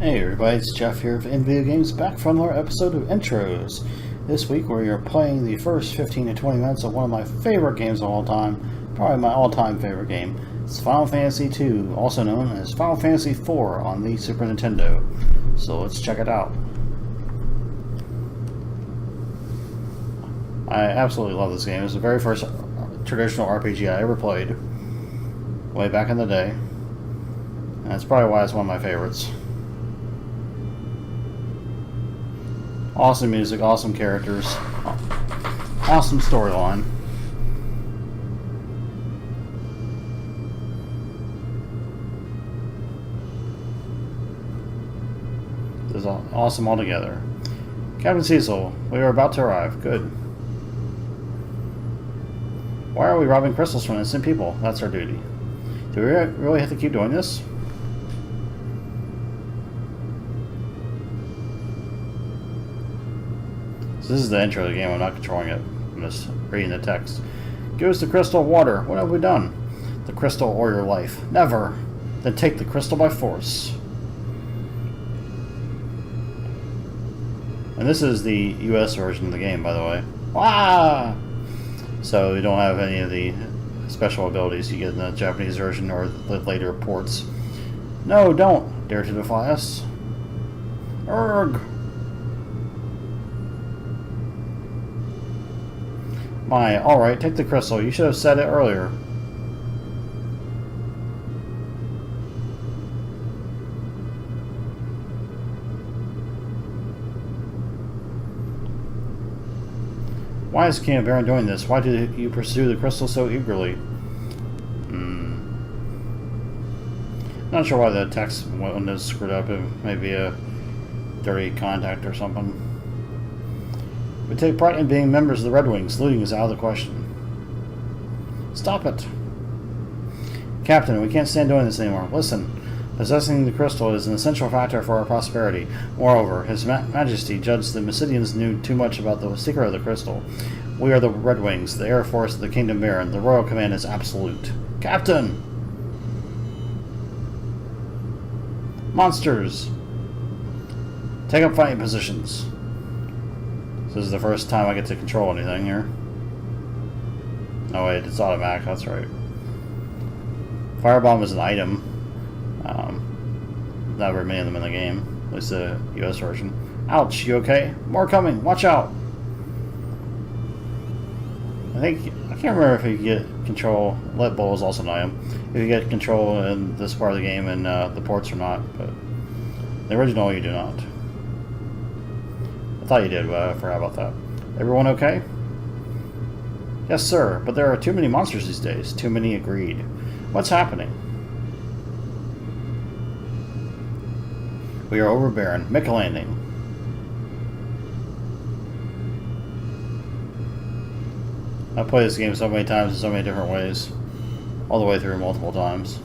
Hey everybody, it's Jeff here of NVG Games, back for another episode of Ntros. This week we are playing the first 15 to 20 minutes of one of my favorite games of all time, probably my all-time favorite game. It's Final Fantasy II, also known as Final Fantasy IV on the Super Nintendo. So let's check it out. I absolutely love this game. It was the very first traditional RPG I ever played, way back in the day. And that's probably why it's one of my favorites. Awesome music, awesome characters, awesome storyline. This is awesome altogether. Captain Cecil, we are about to arrive. Good. Why are we robbing crystals from innocent people? That's our duty. Do we really have to keep doing this? So this is the intro of the game. I'm not controlling it. I'm just reading the text. Give us the crystal of water. What have we done? The crystal or your life. Never. Then take the crystal by force. And this is the US version of the game, by the way. Wah! So you don't have any of the special abilities you get in the Japanese version or the later ports. No, don't dare to defy us. Urgh! My, alright, take the crystal. You should have said it earlier. Why is King of Baron doing this? Why did you pursue the crystal so eagerly? Not sure why the text was screwed up. It may be a dirty contact or something. We take pride in being members of the Red Wings. Looting is out of the question. Stop it. Captain, we can't stand doing this anymore. Listen, possessing the crystal is an essential factor for our prosperity. Moreover, His Majesty judged the Mysidians knew too much about the secret of the crystal. We are the Red Wings, the Air Force of the Kingdom Baron. The royal command is absolute. Captain! Monsters! Take up fighting positions. This is the first time I get to control anything here. Oh wait, it's automatic, that's right. Firebomb is an item. Not very many of them in the game, at least the US version. Ouch, you okay? More coming, watch out! I can't remember if you get control, Let Bowl is also an item. If you get control in this part of the game and the ports or not, but the original you do not. I thought you did, but I forgot about that. Everyone okay? Yes, sir, but there are too many monsters these days. Too many agreed. What's happening? We are over Baron. Make a landing. I've played this game so many times in so many different ways. All the way through multiple times.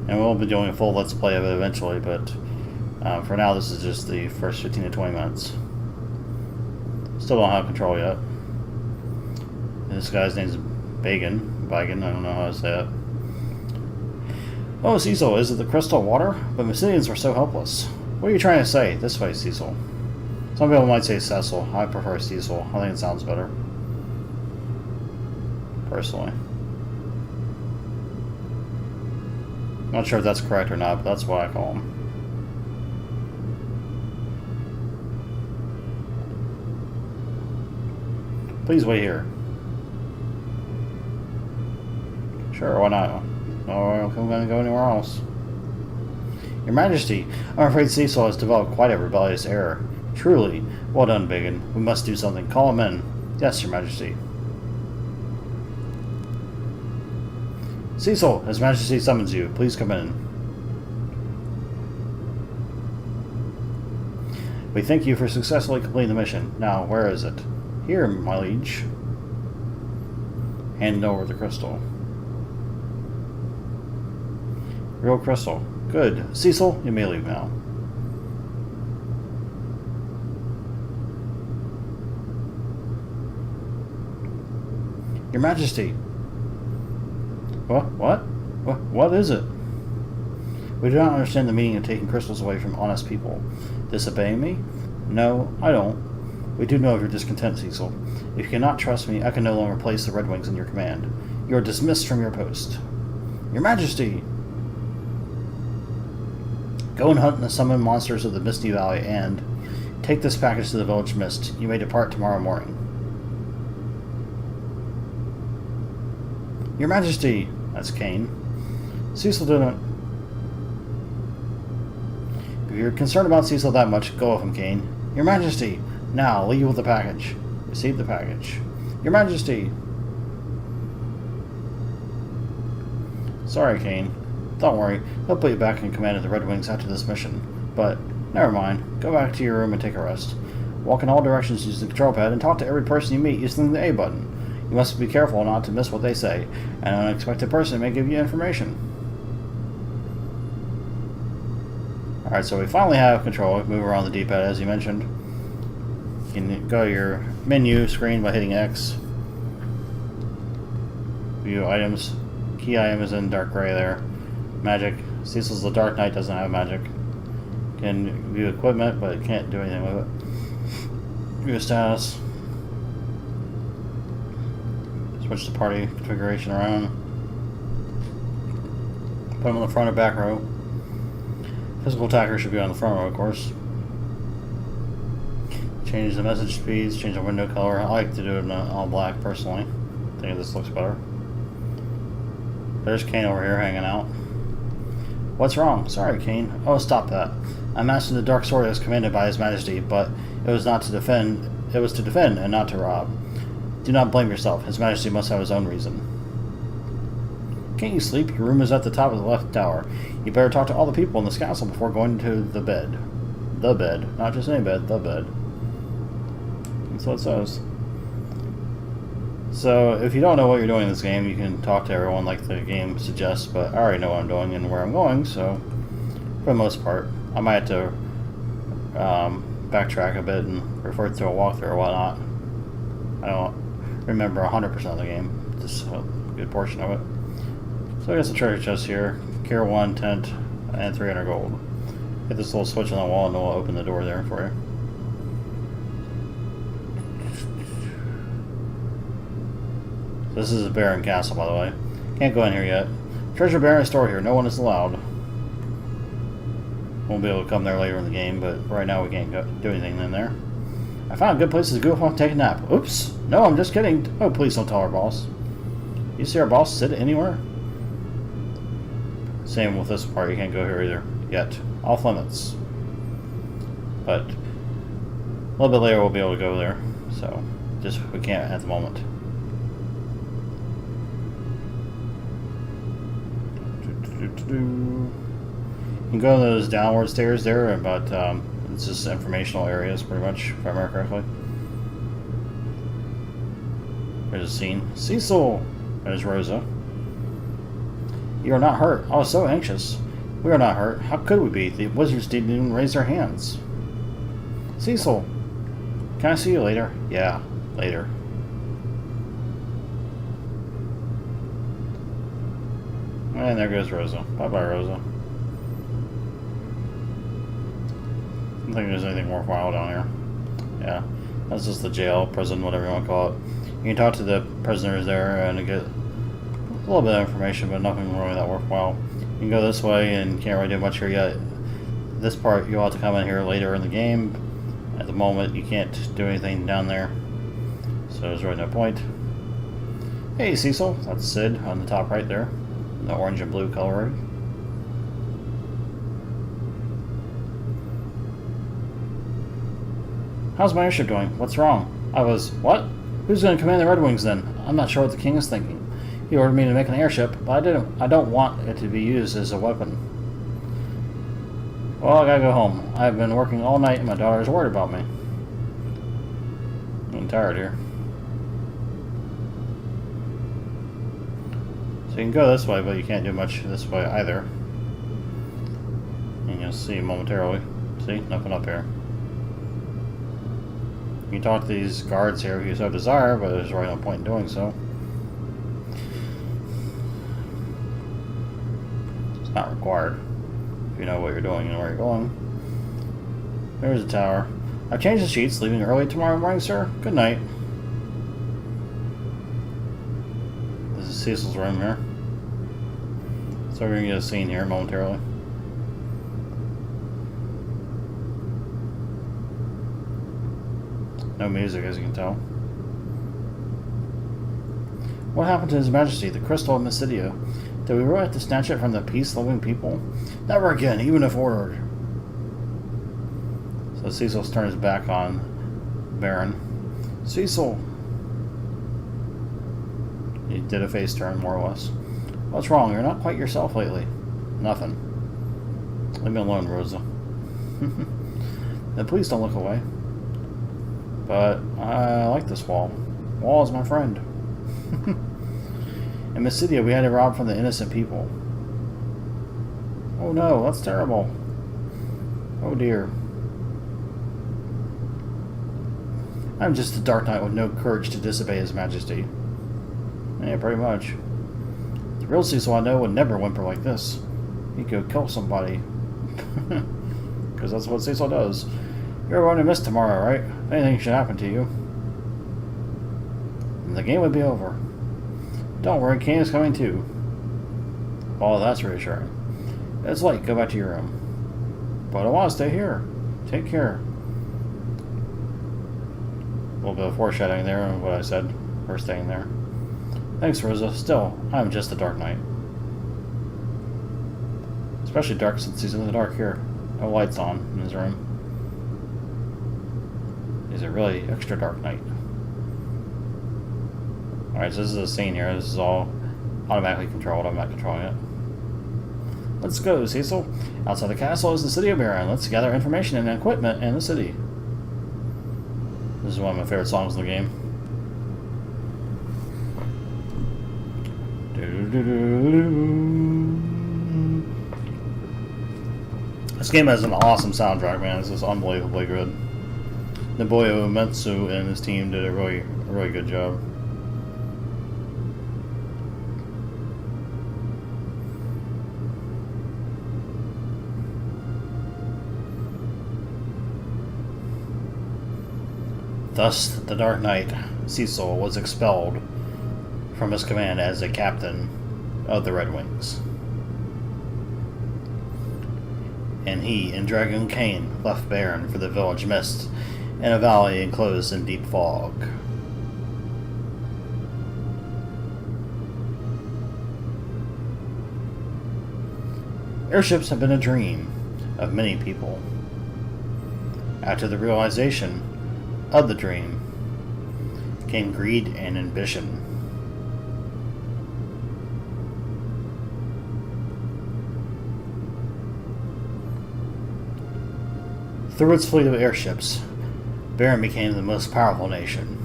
And we'll be doing a full Let's Play of it eventually, but for now this is just the first 15 to 20 minutes. Still don't have control yet. And this guy's name's Bagan, I don't know how to say it. Oh, Cecil, is it the crystal water? But Mysidians were so helpless. What are you trying to say? This way, Cecil. Some people might say Cecil. I prefer Cecil. I think it sounds better. Personally. Not sure if that's correct or not, but that's what I call him. Please wait here. Sure, why not? No, I'm going to go anywhere else. Your Majesty, I'm afraid Cecil has developed quite a rebellious error. Truly. Well done, Biggin. We must do something. Call him in. Yes, Your Majesty. Cecil, His Majesty summons you. Please come in. We thank you for successfully completing the mission. Now, where is it? Here, my liege. Hand over the crystal. Real crystal. Good. Cecil, you may leave now. Your Majesty. What? What is it? We do not understand the meaning of taking crystals away from honest people. Disobeying me? No, I don't. We do know of your discontent, Cecil. If you cannot trust me, I can no longer place the Red Wings in your command. You are dismissed from your post. Your Majesty! Go and hunt and summon monsters of the Misty Valley and take this package to the Village Mist. You may depart tomorrow morning. Your Majesty! That's Kane. Cecil didn't... If you're concerned about Cecil that much, go with him, Kane. Your Majesty! Now, leave with the package. Receive the package. Your Majesty! Sorry, Kane. Don't worry, he'll put you back in command of the Red Wings after this mission. But, never mind. Go back to your room and take a rest. Walk in all directions using the control pad and talk to every person you meet using the A button. You must be careful not to miss what they say. An unexpected person may give you information. Alright, so we finally have control. We move around the D-pad as you mentioned. You can go to your menu screen by hitting X. View items. Key item is in dark gray there. Magic. Cecil's the Dark Knight, doesn't have magic. Can view equipment, but it can't do anything with it. View status. Switch the party configuration around. Put them on the front or back row. Physical attacker should be on the front row, of course. Change the message speeds, change the window color. I like to do it in all black personally. I think this looks better. There's Kane over here hanging out. What's wrong? Sorry, Kane. Oh, stop that. I mastered the dark sword as commanded by His Majesty, but it was not to defend. It was to defend and not to rob. Do not blame yourself. His Majesty must have his own reason. Can't you sleep? Your room is at the top of the left tower. You better talk to all the people in this castle before going to the bed. The bed. Not just any bed, the bed. That's what it says. So, if you don't know what you're doing in this game, you can talk to everyone like the game suggests, but I already know what I'm doing and where I'm going, so for the most part, I might have to backtrack a bit and refer to a walkthrough or whatnot. I don't remember 100% of the game, just a good portion of it. So I guess the treasure chest here, Care 1, tent, and 300 gold. Hit this little switch on the wall and it'll open the door there for you. This is a barren castle, by the way. Can't go in here yet. Treasure Baron is stored here. No one is allowed. Won't be able to come there later in the game, but right now we can't go do anything in there. I found a good place to go off and take a nap. Oops! No, I'm just kidding. Oh, please don't tell our boss. You see our boss sit anywhere? Same with this part. You can't go here either. Yet. Off limits. But a little bit later we'll be able to go there. So, just we can't at the moment. You can go to those downward stairs there, but it's just informational areas pretty much, if I remember correctly. There's a scene. Cecil! There's Rosa. You are not hurt. I was so anxious. We are not hurt. How could we be? The wizards didn't even raise their hands. Cecil! Can I see you later? Yeah, later. And there goes Rosa. Bye-bye, Rosa. I don't think there's anything worthwhile down here. Yeah, that's just the jail, prison, whatever you want to call it. You can talk to the prisoners there and get a little bit of information, but nothing really that worthwhile. You can go this way and can't really do much here yet. This part, you'll have to come in here later in the game. At the moment, you can't do anything down there, so there's really no point. Hey, Cecil. That's Sid on the top right there. The orange and blue coloring. How's my airship doing? What's wrong? What? Who's going to command the Red Wings then? I'm not sure what the king is thinking. He ordered me to make an airship, but I don't want it to be used as a weapon. Well, I gotta go home. I've been working all night and my daughter's worried about me. I'm tired here. So you can go this way, but you can't do much this way either. And you'll see momentarily. See? Nothing up here. You can talk to these guards here if you so desire, but there's really no point in doing so. not required if you know what you're doing and where you're going. There's the tower. I've changed the sheets, leaving early tomorrow morning, sir. Good night. This is Cecil's room here. So we're going to get a scene here momentarily. No music, as you can tell. What happened to His Majesty, the Crystal of Mysidia? Did we really have to snatch it from the peace-loving people? Never again, even if ordered. So Cecil's turned his back on Baron. Cecil! He did a face turn, more or less. What's wrong? You're not quite yourself lately. Nothing. Leave me alone, Rosa. Then please don't look away. But I like this wall. Wall is my friend. In Mysidia, we had to rob from the innocent people. Oh no, that's terrible. Oh dear. I'm just a Dark Knight with no courage to disobey His Majesty. Yeah, pretty much. The real Cecil I know would never whimper like this. He'd go kill somebody. Because that's what Cecil does. You're going to miss tomorrow, right? If anything should happen to you, and the game would be over. Don't worry, Kane is coming too. Oh, that's reassuring. It's late, go back to your room. But I want to stay here. Take care. A little bit of foreshadowing there on what I said for staying there. Thanks, Rosa. Still, I'm just a Dark Knight. Especially dark since he's in the dark here. No lights on in his room. He's a really extra Dark Knight. Alright, so this is a scene here. This is all automatically controlled. I'm not controlling it. Let's go, Cecil. Outside the castle is the city of Baron. Let's gather information and equipment in the city. This is one of my favorite songs in the game. This game has an awesome soundtrack, man. It's just unbelievably good. Nobuo Uematsu and his team did a really good job. Thus, the Dark Knight, Cecil, was expelled from his command as a captain of the Red Wings. And he and Dragon Kane left Baron for the village Mist in a valley enclosed in deep fog. Airships have been a dream of many people. After the realization of the dream came greed and ambition. Through its fleet of airships, Baron became the most powerful nation.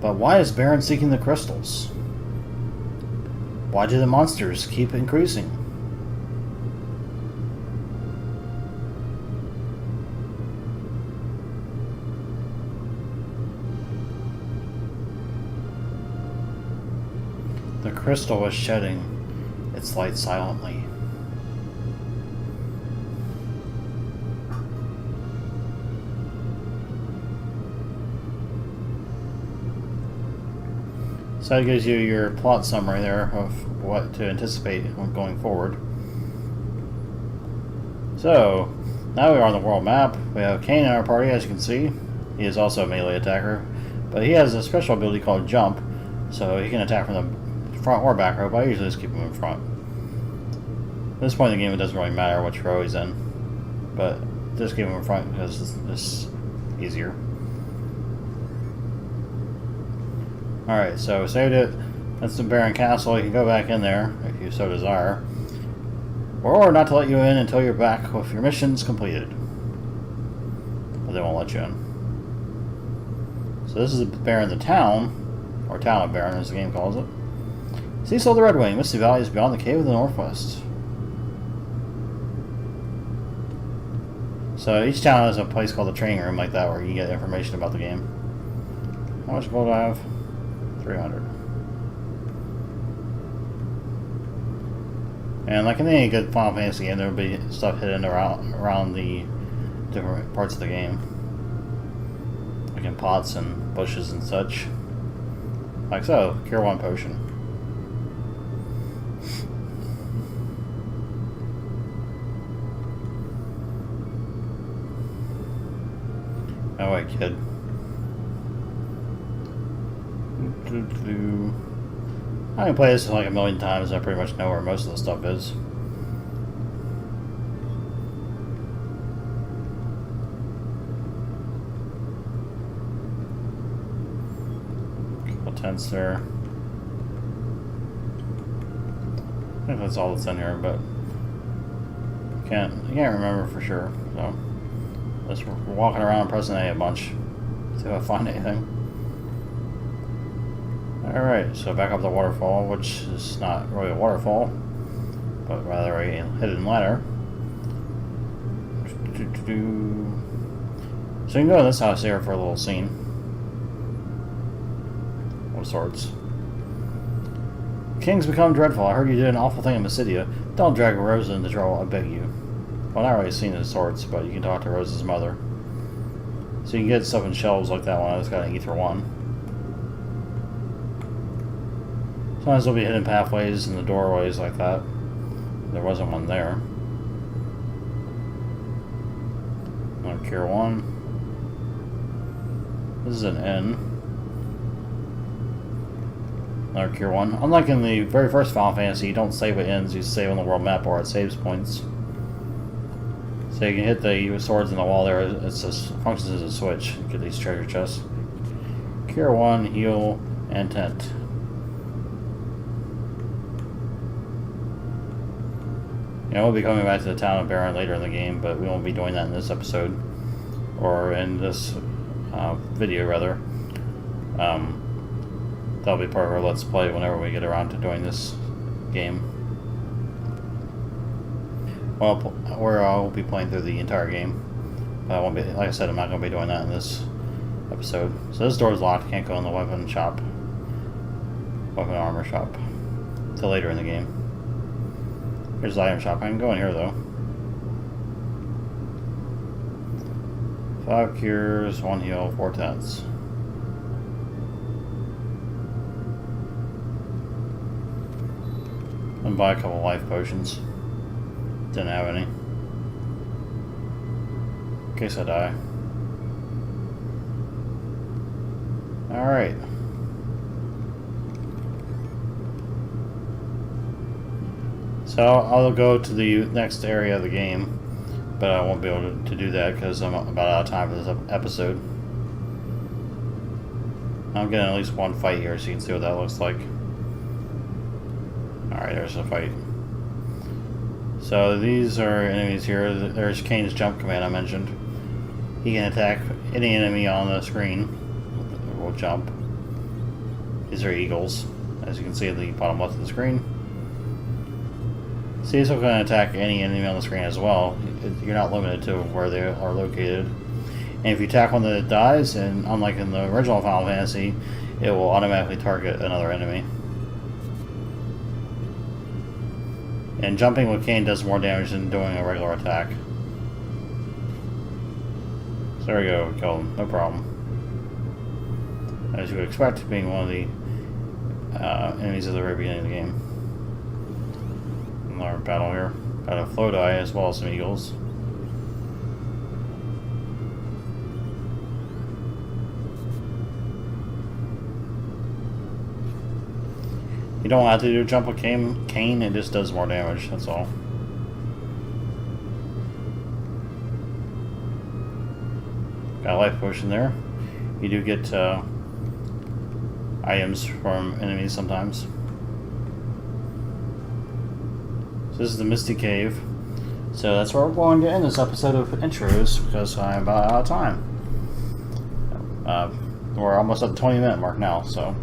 But why is Baron seeking the crystals? Why do the monsters keep increasing? The crystal was shedding its light silently. So that gives you your plot summary there of what to anticipate when going forward. So, now we are on the world map. We have Kane in our party, as you can see. He is also a melee attacker, but he has a special ability called Jump, so he can attack from the front or back row, but I usually just keep him in front. At this point in the game, it doesn't really matter which row he's in, but just keep him in front because it's easier. Alright, so saved it. That's the Baron Castle. You can go back in there if you so desire. Or not to let you in until you're back with your missions completed. But they won't let you in. So this is Baron the town, or Town of Baron as the game calls it. Cecil the Red Wing. Misty Valley is beyond the cave of the Northwest. So each town has a place called the training room like that where you can get information about the game. How much gold do I have? 300. And like in any good Final Fantasy game, there will be stuff hidden around the different parts of the game. Like in pots and bushes and such. Like so, Cure 1 potion. Oh wait, kid. I can play this like a million times and I pretty much know where most of the stuff is. Couple tents there. I think that's all that's in here, but I can't remember for sure. So just walking around pressing A bunch. See if I find anything. Alright, so back up the waterfall, which is not really a waterfall, but rather a hidden ladder. So you can go in this house here for a little scene. Of sorts. Kings become dreadful. I heard you did an awful thing in Mysidia. Don't drag Rosa into trouble, I beg you. Well, not really seen of sorts, but you can talk to Rosa's mother. So you can get stuff in shelves like that one. I just got an Ether 1. Sometimes there'll be hidden pathways in the doorways like that. There wasn't one there. Another Cure 1. This is an N. Another Cure 1. Unlike in the very first Final Fantasy, you don't save at ends, you save on the world map or at saves points. So you can hit the swords in the wall there, it just functions as a switch. Get these treasure chests. Cure 1, heal, and tent. Yeah, we'll be coming back to the town of Baron later in the game, but we won't be doing that in this episode. Or in this video, rather. That'll be part of our Let's Play whenever we get around to doing this game. Well, I'll be playing through the entire game. But I won't be, like I said, I'm not going to be doing that in this episode. So this door's locked, can't go in the weapon shop. Weapon armor shop. Until later in the game. Here's the item shop. I can go in here though. 5 cures, 1 heal, 4 tents. And buy a couple life potions. Didn't have any. In case I die. Alright. So I'll go to the next area of the game, but I won't be able to do that because I'm about out of time for this episode. I'm getting at least one fight here so you can see what that looks like. Alright, there's a fight. So these are enemies here. There's Kane's jump command I mentioned. He can attack any enemy on the screen. Will jump. These are eagles, as you can see at the bottom left of the screen. So he's also going to attack any enemy on the screen as well. You're not limited to where they are located. And if you attack one that dies, and unlike in the original Final Fantasy, it will automatically target another enemy. And jumping with Kane does more damage than doing a regular attack. So there we go, kill him, no problem. As you would expect, being one of the enemies at the very beginning of the game. Another battle here. Got a Flodai as well as some eagles. You don't have to do a jump with Kane, it just does more damage, that's all. Got a life potion there. You do get items from enemies sometimes. So this is the Misty Cave. So that's where we're going to end this episode of Ntros because I'm about out of time. We're almost at the 20-minute mark now, so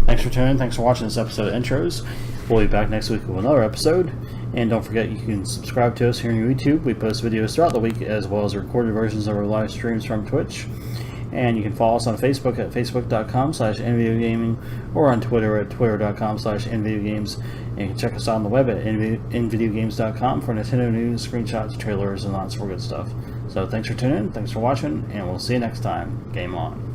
thanks for tuning in. Thanks for watching this episode of Ntros. We'll be back next week with another episode. And don't forget, you can subscribe to us here on YouTube. We post videos throughout the week as well as recorded versions of our live streams from Twitch. And you can follow us on Facebook at facebook.com/nvideogaming or on Twitter at twitter.com/nvideogames. And you can check us out on the web at nvideogames.com for Nintendo news, screenshots, trailers, and lots more good stuff. So thanks for tuning in, thanks for watching, and we'll see you next time. Game on.